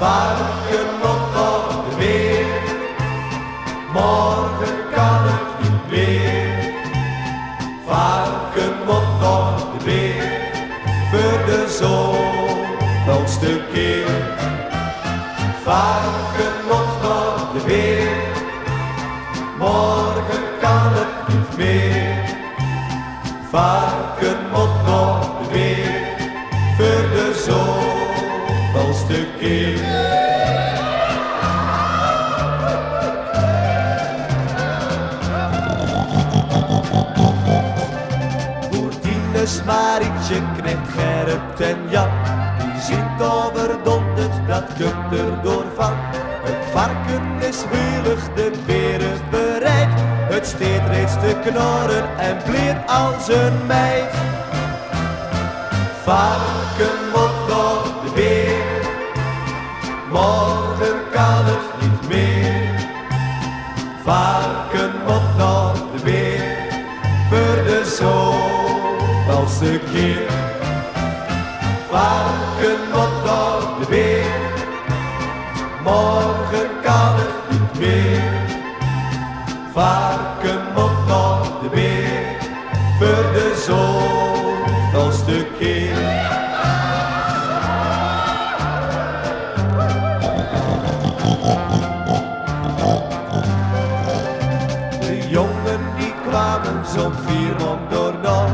Varken moet nog weer, morgen kan het niet meer. Varken moet nog weer, voor de zoveelste keer. Varken moet nog weer, morgen kan het niet meer. Varken moet nog weer, voor de zoveelste keer. Boertines, Marietje, knecht Gerrit en Jan, die zingt overdonderd, dat kunt er doorvan. Het varken is welig, de beren bereid, het steekt reeds te knorren en bleert als een meid. Varken moet nog weer, morgen kan het niet meer. Varken moet nog weer, voor de zoveelste keer. Varken moet nog weer, morgen kan het niet meer. Varken moet nog weer, voor de zoveelste keer. De jongen die kwamen zo'n 4 man door nog,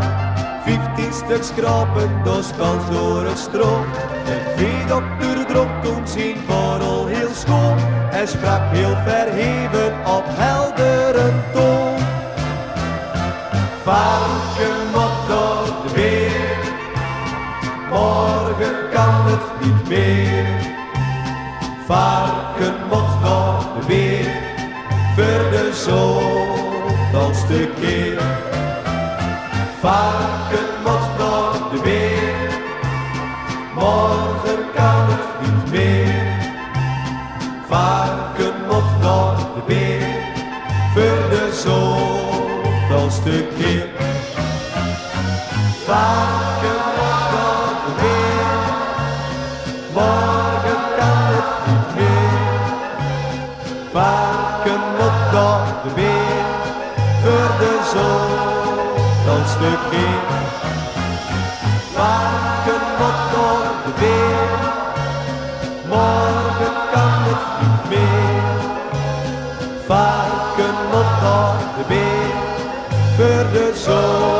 15 stuks schrapen door spels door het stro. De veedokter dronk toen zijn borrel heel schoon en sprak heel verheven op heldere toon. Varken moet nog weer, morgen kan het niet meer. Varken moet nog weer, voor de zoveelste keer. Varken moet nog weer, morgen kan het niet meer. Varken moet nog weer, voor de zoveelste keer. Varken moet nog weer, morgen kan het niet meer. Varken moet nog weer, voor de zoveelste keer. Varken moet nog weer, morgen kan het niet meer. Varken moet nog weer, voor de zon.